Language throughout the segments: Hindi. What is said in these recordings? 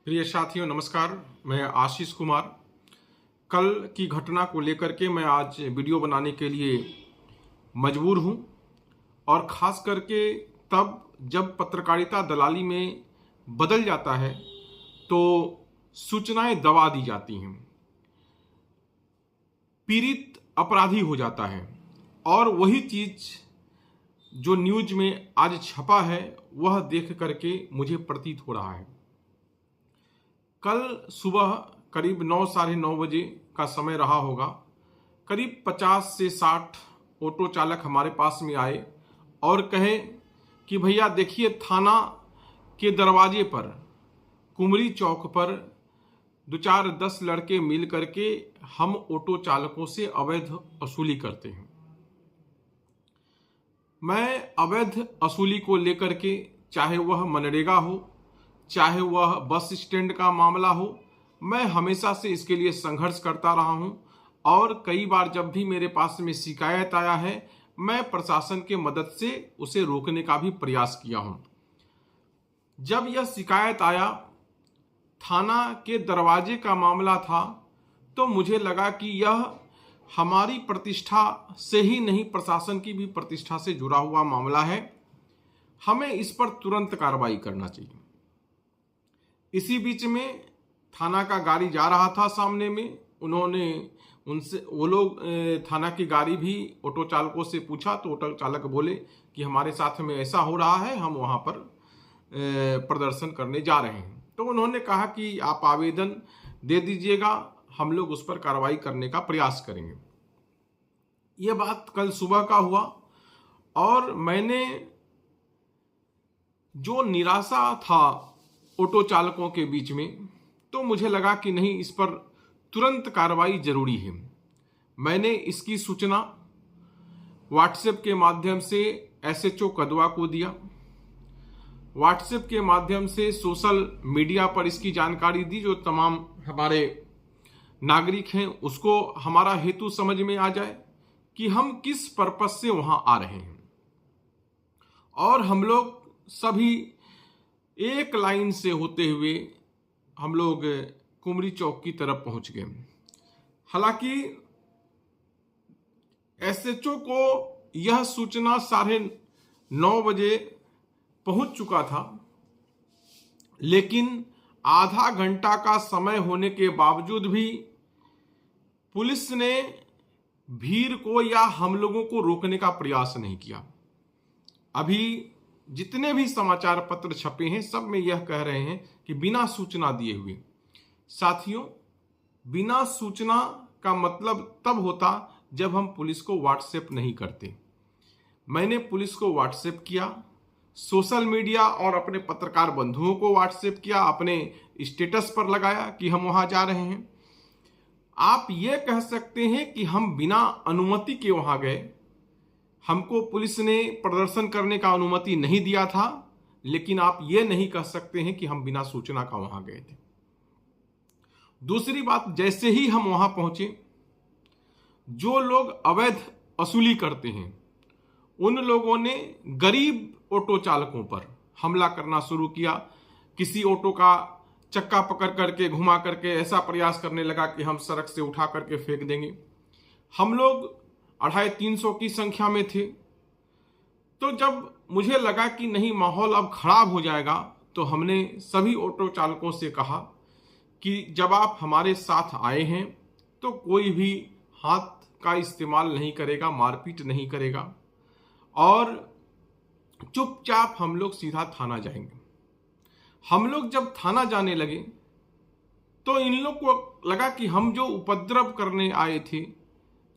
प्रिय साथियों नमस्कार। मैं आशीष कुमार। कल की घटना को लेकर के मैं आज वीडियो बनाने के लिए मजबूर हूं और ख़ास करके तब जब पत्रकारिता दलाली में बदल जाता है तो सूचनाएं दबा दी जाती हैं, पीड़ित अपराधी हो जाता है और वही चीज़ जो न्यूज में आज छपा है वह देख करके मुझे प्रतीत हो रहा है। कल सुबह करीब 9 साढ़े 9 बजे का समय रहा होगा। करीब 50 से 60 ऑटो चालक हमारे पास में आए और कहे कि भैया देखिए, थाना के दरवाजे पर कुमरी चौक पर 2-4-10 लड़के मिल करके हम ऑटो चालकों से अवैध वसूली करते हैं। मैं अवैध वसूली को लेकर के, चाहे वह मनरेगा हो, चाहे वह बस स्टैंड का मामला हो, मैं हमेशा से इसके लिए संघर्ष करता रहा हूं और कई बार जब भी मेरे पास में शिकायत आया है मैं प्रशासन के मदद से उसे रोकने का भी प्रयास किया हूं। जब यह शिकायत आया, थाना के दरवाजे का मामला था, तो मुझे लगा कि यह हमारी प्रतिष्ठा से ही नहीं, प्रशासन की भी प्रतिष्ठा से जुड़ा हुआ मामला है। हमें इस पर तुरंत कार्रवाई करना चाहिए। इसी बीच में थाना का गाड़ी जा रहा था सामने में, वो लोग थाना की गाड़ी भी ऑटो चालकों से पूछा तो ऑटो चालक बोले कि हमारे साथ में ऐसा हो रहा है, हम वहाँ पर प्रदर्शन करने जा रहे हैं। तो उन्होंने कहा कि आप आवेदन दे दीजिएगा, हम लोग उस पर कार्रवाई करने का प्रयास करेंगे। ये बात कल सुबह का हुआ और मैंने जो निराशा था ऑटो चालकों के बीच में, तो मुझे लगा कि नहीं, इस पर तुरंत कार्रवाई जरूरी है। मैंने इसकी सूचना व्हाट्सएप के माध्यम से एसएचओ कदवा को दिया, व्हाट्सएप के माध्यम से सोशल मीडिया पर इसकी जानकारी दी, जो तमाम हमारे नागरिक हैं उसको हमारा हेतु समझ में आ जाए कि हम किस पर्पस से वहां आ रहे हैं। और हम लोग सभी एक लाइन से होते हुए हम लोग कुमरी चौक की तरफ पहुंच गए। हालांकि एसएचओ को यह सूचना 9:30 बजे पहुंच चुका था, लेकिन आधा घंटा का समय होने के बावजूद भी पुलिस ने भीड़ को या हम लोगों को रोकने का प्रयास नहीं किया। अभी जितने भी समाचार पत्र छपे हैं सब में यह कह रहे हैं कि बिना सूचना दिए हुए। साथियों, बिना सूचना का मतलब तब होता जब हम पुलिस को व्हाट्सएप नहीं करते। मैंने पुलिस को व्हाट्सएप किया, सोशल मीडिया और अपने पत्रकार बंधुओं को व्हाट्सएप किया, अपने स्टेटस पर लगाया कि हम वहां जा रहे हैं। आप ये कह सकते हैं कि हम बिना अनुमति के वहां गए, हमको पुलिस ने प्रदर्शन करने का अनुमति नहीं दिया था, लेकिन आप ये नहीं कह सकते हैं कि हम बिना सूचना का वहां गए थे। दूसरी बात, जैसे ही हम वहां पहुंचे, जो लोग अवैध वसूली करते हैं उन लोगों ने गरीब ऑटो चालकों पर हमला करना शुरू किया। किसी ऑटो का चक्का पकड़ करके घुमा करके ऐसा प्रयास करने लगा कि हम सड़क से उठा करके फेंक देंगे। हम लोग 250-300 की संख्या में थे। तो जब मुझे लगा कि नहीं, माहौल अब खराब हो जाएगा, तो हमने सभी ऑटो चालकों से कहा कि जब आप हमारे साथ आए हैं तो कोई भी हाथ का इस्तेमाल नहीं करेगा, मारपीट नहीं करेगा और चुपचाप हम लोग सीधा थाना जाएंगे। हम लोग जब थाना जाने लगे तो इन लोग को लगा कि हम जो उपद्रव करने आए थे,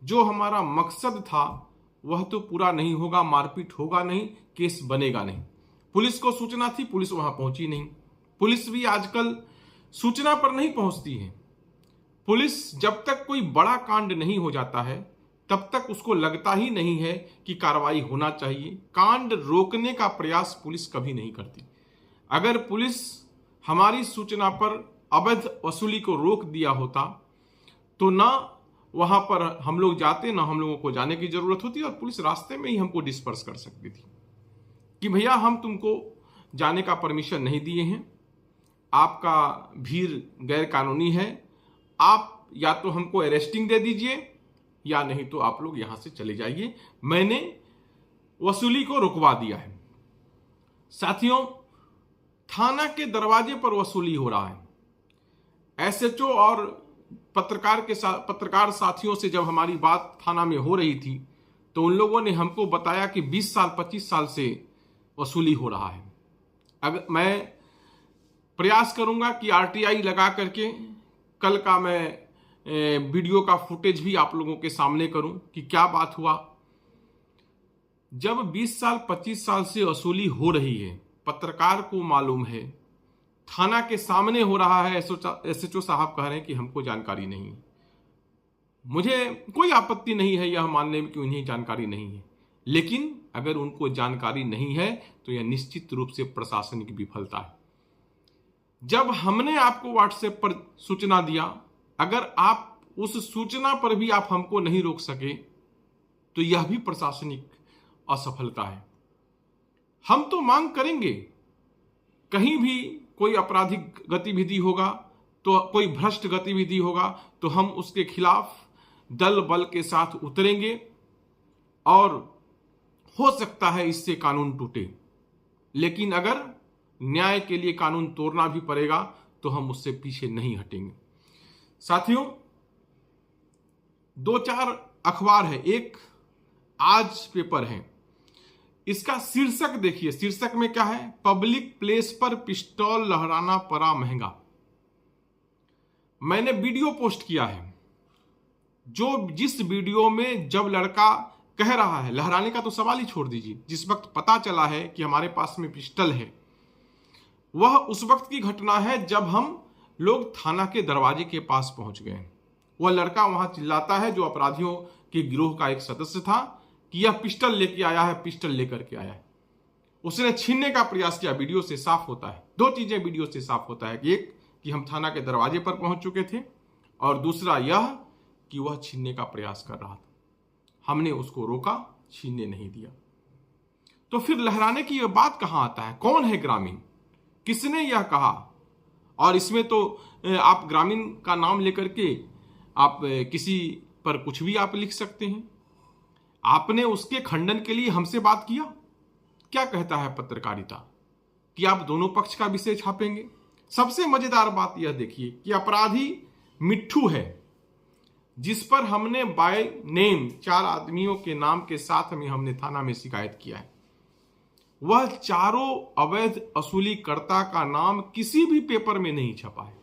जो हमारा मकसद था, वह तो पूरा नहीं होगा, मारपीट होगा नहीं, केस बनेगा नहीं। पुलिस को सूचना थी, पुलिस वहां पहुंची नहीं। पुलिस भी आजकल सूचना पर नहीं पहुंचती है। पुलिस जब तक कोई बड़ा कांड नहीं हो जाता है तब तक उसको लगता ही नहीं है कि कार्रवाई होना चाहिए। कांड रोकने का प्रयास पुलिस कभी नहीं करती। अगर पुलिस हमारी सूचना पर अवैध वसूली को रोक दिया होता तो ना वहां पर हम लोग जाते, ना हम लोगों को जाने की जरूरत होती, और पुलिस रास्ते में ही हमको डिस्पर्स कर सकती थी कि भैया हम तुमको जाने का परमिशन नहीं दिए हैं, आपका भीड़ गैर कानूनी है, आप या तो हमको अरेस्टिंग दे दीजिए या नहीं तो आप लोग यहां से चले जाइए। मैंने वसूली को रुकवा दिया है। साथियों, थाना के दरवाजे पर वसूली हो रहा है। एसएचओ और पत्रकार साथियों से जब हमारी बात थाना में हो रही थी तो उन लोगों ने हमको बताया कि 20 साल 25 साल से वसूली हो रहा है। अगर मैं प्रयास करूंगा कि आरटीआई लगा करके कल का मैं वीडियो का फुटेज भी आप लोगों के सामने करूं कि क्या बात हुआ। जब 20 साल 25 साल से वसूली हो रही है, पत्रकार को मालूम है, थाना के सामने हो रहा है, एसएचओ साहब कह रहे हैं कि हमको जानकारी नहीं है। मुझे कोई आपत्ति नहीं है यह मानने में कि उन्हें जानकारी नहीं है, लेकिन अगर उनको जानकारी नहीं है तो यह निश्चित रूप से प्रशासनिक विफलता है। जब हमने आपको व्हाट्सएप पर सूचना दिया, अगर आप उस सूचना पर भी आप हमको नहीं रोक सके तो यह भी प्रशासनिक असफलता है। हम तो मांग करेंगे, कहीं भी कोई आपराधिक गतिविधि होगा तो कोई भ्रष्ट गतिविधि होगा तो हम उसके खिलाफ दल बल के साथ उतरेंगे और हो सकता है इससे कानून टूटे, लेकिन अगर न्याय के लिए कानून तोड़ना भी पड़ेगा तो हम उससे पीछे नहीं हटेंगे। साथियों, 2-4 अखबार है, एक आज पेपर है, इसका शीर्षक देखिए। शीर्षक में क्या है? पब्लिक प्लेस पर पिस्तौल लहराना पड़ा महंगा। मैंने वीडियो पोस्ट किया है, जिस वीडियो में जब लड़का कह रहा है, लहराने का तो सवाल ही छोड़ दीजिए, जिस वक्त पता चला है कि हमारे पास में पिस्टल है, वह उस वक्त की घटना है जब हम लोग थाना के दरवाजे के पास पहुंच गए। वह लड़का वहां चिल्लाता है, जो अपराधियों के गिरोह का एक सदस्य था, कि यह पिस्टल लेके आया है, पिस्टल लेकर के आया है। उसने छीनने का प्रयास किया। वीडियो से साफ होता है, 2 चीजें वीडियो से साफ होता है, एक कि हम थाना के दरवाजे पर पहुंच चुके थे, और दूसरा यह कि वह छीनने का प्रयास कर रहा था। हमने उसको रोका, छीनने नहीं दिया। तो फिर लहराने की यह बात कहां आता है? कौन है ग्रामीण? किसने यह कहा? और इसमें तो आप ग्रामीण का नाम लेकर के आप किसी पर कुछ भी आप लिख सकते हैं। आपने उसके खंडन के लिए हमसे बात किया? क्या कहता है पत्रकारिता कि आप दोनों पक्ष का विषय छापेंगे? सबसे मजेदार बात यह देखिए कि अपराधी मिट्ठू है, जिस पर हमने बाय नेम 4 आदमियों के नाम के साथ में हमने थाना में शिकायत किया है। वह चारों अवैध वसूलीकर्ता का नाम किसी भी पेपर में नहीं छपा है।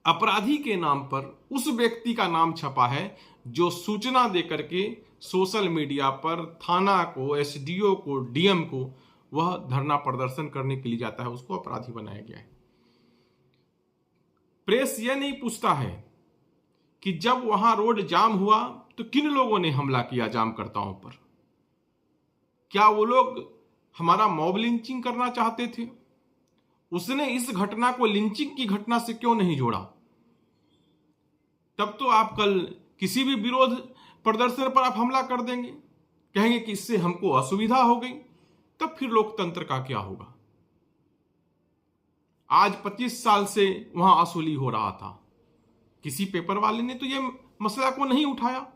अपराधी के नाम पर उस व्यक्ति का नाम छपा है जो सूचना देकर के सोशल मीडिया पर थाना को, एसडीओ को, डीएम को वह धरना प्रदर्शन करने के लिए जाता है, उसको अपराधी बनाया गया है। प्रेस यह नहीं पूछता है कि जब वहां रोड जाम हुआ तो किन लोगों ने हमला किया जामकर्ताओं पर। क्या वो लोग हमारा मॉब लिंचिंग करना चाहते थे? उसने इस घटना को लिंचिंग की घटना से क्यों नहीं जोड़ा? तब तो आप कल किसी भी विरोध प्रदर्शन पर आप हमला कर देंगे, कहेंगे कि इससे हमको असुविधा हो गई। तब फिर लोकतंत्र का क्या होगा? आज 25 साल से वहां वसूली हो रहा था, किसी पेपर वाले ने तो यह मसला को नहीं उठाया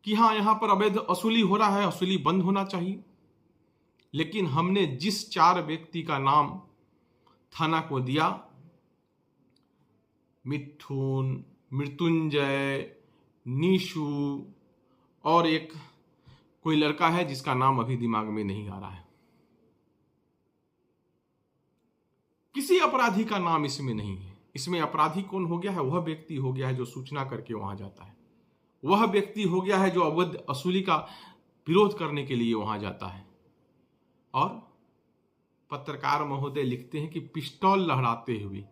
कि हां यहां पर अवैध वसूली हो रहा है, वसूली बंद होना चाहिए। लेकिन हमने जिस 4 व्यक्ति का नाम थाना को दिया, मिथुन, मृत्युंजय, नीशु और एक कोई लड़का है जिसका नाम अभी दिमाग में नहीं आ रहा है, किसी अपराधी का नाम इसमें नहीं है। इसमें अपराधी कौन हो गया है? वह व्यक्ति हो गया है जो सूचना करके वहां जाता है, वह व्यक्ति हो गया है जो अवैध वसूली का विरोध करने के लिए वहां जाता है। और पत्रकार महोदय लिखते हैं कि पिस्तौल लहराते हुए।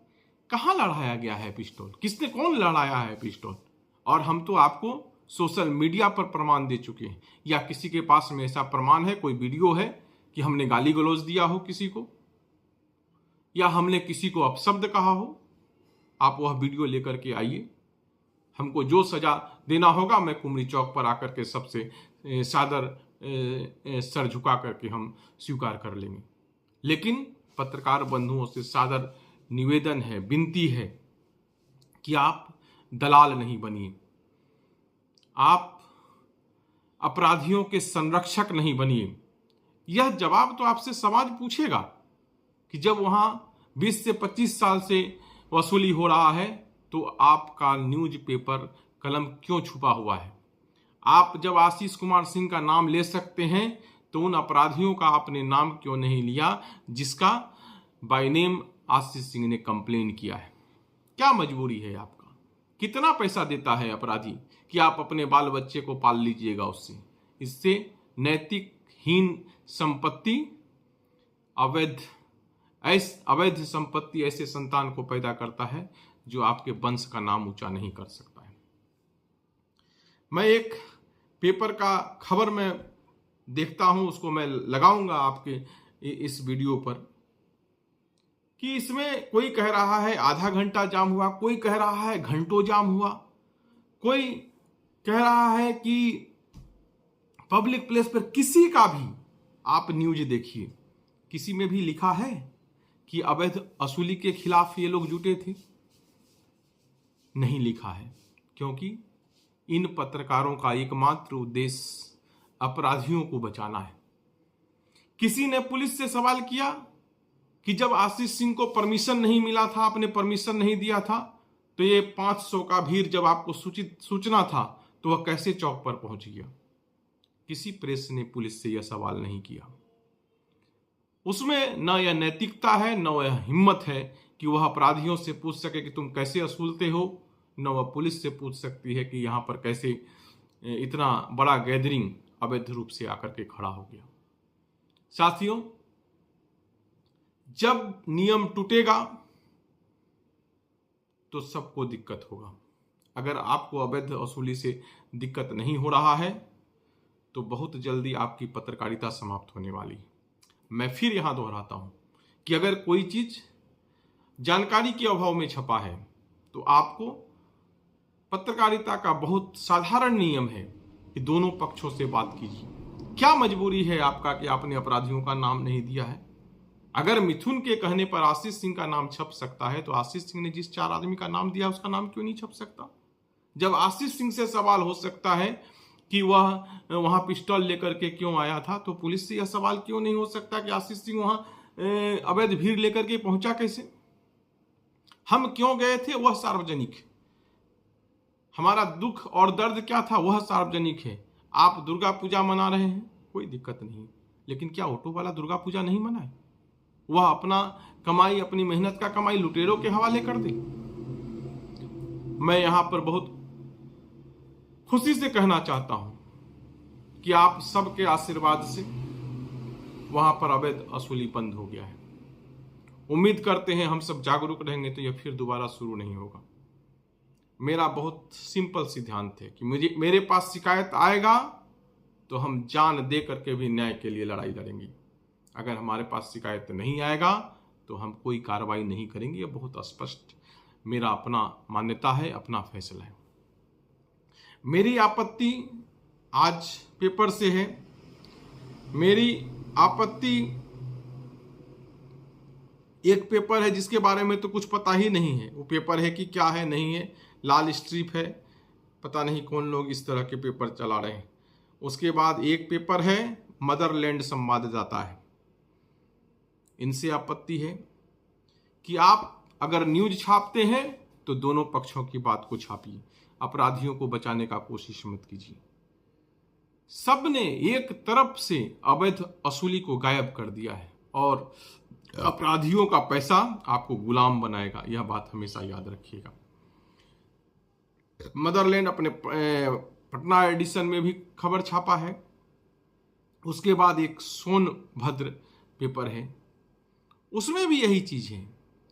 कहां लड़ाया गया है पिस्तौल? किसने, कौन लड़ाया है पिस्तौल? और हम तो आपको सोशल मीडिया पर प्रमाण दे चुके हैं, या किसी के पास में ऐसा प्रमाण है, कोई वीडियो है कि हमने गाली गलौज दिया हो किसी को, या हमने किसी को अपशब्द कहा हो, आप वह वीडियो लेकर के आइए। हमको जो सजा देना होगा मैं कुमरी चौक पर आकर के सबसे सादर सर झुका करके हम स्वीकार कर लेंगे। लेकिन पत्रकार बंधुओं से सादर निवेदन है, विनती है कि आप दलाल नहीं बनिए, आप अपराधियों के संरक्षक नहीं बनिए। यह जवाब तो आपसे समाज पूछेगा कि जब वहां 20 से 25 साल से वसूली हो रहा है तो आपका न्यूज़पेपर कलम क्यों छुपा हुआ है। आप जब आशीष कुमार सिंह का नाम ले सकते हैं तो उन अपराधियों का आपने नाम क्यों नहीं लिया जिसका बाय नेम आशीष सिंह ने कंप्लेन किया है। क्या मजबूरी है आपका? कितना पैसा देता है अपराधी कि आप अपने बाल बच्चे को पाल लीजिएगा उससे? इससे नैतिकहीन संपत्ति, अवैध संपत्ति ऐसे संतान को पैदा करता है जो आपके वंश का नाम ऊंचा नहीं कर सकता है। मैं एक पेपर का खबर में देखता हूं, उसको मैं लगाऊंगा आपके इस वीडियो पर, कि इसमें कोई कह रहा है आधा घंटा जाम हुआ, कोई कह रहा है घंटों जाम हुआ, कोई कह रहा है कि पब्लिक प्लेस पर किसी का भी आप न्यूज देखिए, किसी में भी लिखा है कि अवैध वसूली के खिलाफ ये लोग जुटे थे? नहीं लिखा है, क्योंकि इन पत्रकारों का एकमात्र उद्देश्य अपराधियों को बचाना है। किसी ने पुलिस से सवाल किया कि जब आशीष सिंह को परमिशन नहीं मिला था, आपने परमिशन नहीं दिया था, तो ये 500 का भीड़ जब आपको सूचना था तो वह कैसे चौक पर पहुंच गया? किसी प्रेस ने पुलिस से यह सवाल नहीं किया। उसमें न यह नैतिकता है, न यह हिम्मत है कि वह अपराधियों से पूछ सके कि तुम कैसे वसूलते हो, न वह पुलिस से पूछ सकती है कि यहां पर कैसे इतना बड़ा गैदरिंग अवैध रूप से आकर के खड़ा हो गया। साथियों, जब नियम टूटेगा तो सबको दिक्कत होगा। अगर आपको अवैध वसूली से दिक्कत नहीं हो रहा है तो बहुत जल्दी आपकी पत्रकारिता समाप्त होने वाली है। मैं फिर यहां दोहराता हूं कि अगर कोई चीज जानकारी के अभाव में छपा है तो आपको पत्रकारिता का बहुत साधारण नियम है कि दोनों पक्षों से बात कीजिए। क्या मजबूरी है आपका कि आपने अपराधियों का नाम नहीं दिया है? अगर मिथुन के कहने पर आशीष सिंह का नाम छप सकता है तो आशीष सिंह ने जिस 4 आदमी का नाम दिया उसका नाम क्यों नहीं छप सकता? जब आशीष सिंह से सवाल हो सकता है कि वह वहां पिस्टल लेकर के क्यों आया था, तो पुलिस से यह सवाल क्यों नहीं हो सकता कि आशीष सिंह वहां अवैध भीड़ लेकर के पहुंचा कैसे? हम क्यों गए थे वह सार्वजनिक है। हमारा दुख और दर्द क्या था वह सार्वजनिक है। आप दुर्गा पूजा मना रहे हैं, कोई दिक्कत नहीं, लेकिन क्या ऑटो वाला दुर्गा पूजा नहीं मनाए? वह अपना कमाई, अपनी मेहनत का कमाई लुटेरों के हवाले कर दे? मैं यहां पर बहुत खुशी से कहना चाहता हूं कि आप सबके आशीर्वाद से वहां पर अवैध वसूली बंद हो गया है। उम्मीद करते हैं हम सब जागरूक रहेंगे तो यह फिर दोबारा शुरू नहीं होगा। मेरा बहुत सिंपल सिद्धांत है कि मेरे पास शिकायत आएगा तो हम जान दे करके भी न्याय के लिए लड़ाई लड़ेंगे। अगर हमारे पास शिकायत नहीं आएगा तो हम कोई कार्रवाई नहीं करेंगे। यह बहुत स्पष्ट मेरा अपना मान्यता है, अपना फैसला है। मेरी आपत्ति आज पेपर से है। मेरी आपत्ति एक पेपर है जिसके बारे में तो कुछ पता ही नहीं है। वो पेपर है कि क्या है, नहीं है, लाल स्ट्रिप है, पता नहीं कौन लोग इस तरह के पेपर चला रहे हैं। उसके बाद एक पेपर है मदरलैंड संवाददाता है। इनसे आपत्ति है कि आप अगर न्यूज छापते हैं तो दोनों पक्षों की बात को छापिए, अपराधियों को बचाने का कोशिश मत कीजिए। सबने एक तरफ से अवैध वसूली को गायब कर दिया है और अपराधियों का पैसा आपको गुलाम बनाएगा। यह बात हमेशा याद रखिएगा। मदरलैंड अपने पटना एडिशन में भी खबर छापा है। उसके बाद एक सोनभद्र पेपर है, उसमें भी यही चीज है।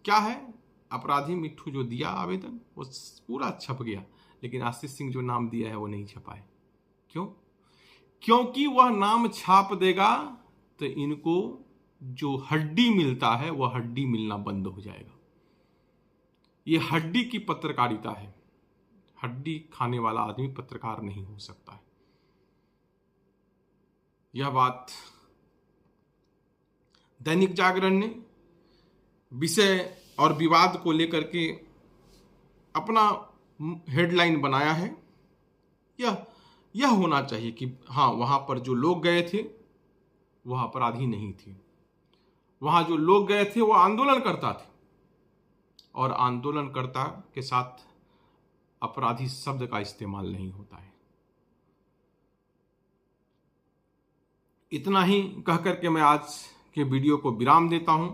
क्या है, अपराधी मिट्ठू जो दिया आवेदन वो पूरा छप गया, लेकिन आशीष सिंह जो नाम दिया है वो नहीं छपा है। क्यों? क्योंकि वह नाम छाप देगा तो इनको जो हड्डी मिलता है वह हड्डी मिलना बंद हो जाएगा। ये हड्डी की पत्रकारिता है। हड्डी खाने वाला आदमी पत्रकार नहीं हो सकता है। यह बात दैनिक जागरण ने विषय और विवाद को लेकर के अपना हेडलाइन बनाया है। यह होना चाहिए कि हाँ, वहाँ पर जो लोग गए थे वह अपराधी नहीं थे। वहाँ जो लोग गए थे वो आंदोलनकर्ता थे, और आंदोलनकर्ता के साथ अपराधी शब्द का इस्तेमाल नहीं होता है। इतना ही कहकर के मैं आज के वीडियो को विराम देता हूं,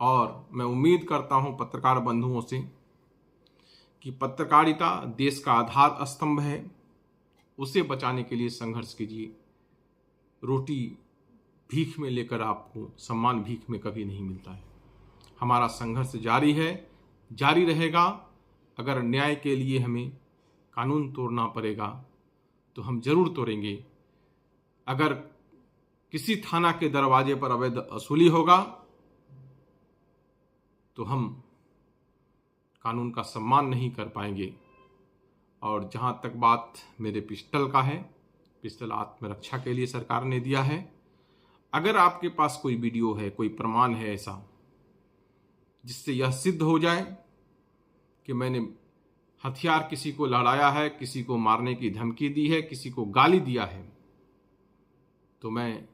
और मैं उम्मीद करता हूं पत्रकार बंधुओं से कि पत्रकारिता देश का आधार स्तंभ है, उसे बचाने के लिए संघर्ष कीजिए। रोटी भीख में लेकर आपको सम्मान भीख में कभी नहीं मिलता है। हमारा संघर्ष जारी है, जारी रहेगा। अगर न्याय के लिए हमें कानून तोड़ना पड़ेगा तो हम जरूर तोड़ेंगे। अगर किसी थाना के दरवाजे पर अवैध वसूली होगा तो हम कानून का सम्मान नहीं कर पाएंगे। और जहां तक बात मेरे पिस्टल का है, पिस्टल आत्मरक्षा के लिए सरकार ने दिया है। अगर आपके पास कोई वीडियो है, कोई प्रमाण है ऐसा जिससे यह सिद्ध हो जाए कि मैंने हथियार किसी को लड़ाया है, किसी को मारने की धमकी दी है, किसी को गाली दिया है, तो मैं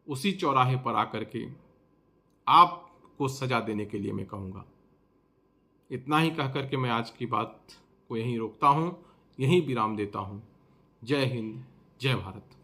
उसी चौराहे पर आकर के आपको सजा देने के लिए मैं कहूँगा। इतना ही कहकर के मैं आज की बात को यहीं रोकता हूँ, यहीं विराम देता हूँ। जय हिंद, जय भारत।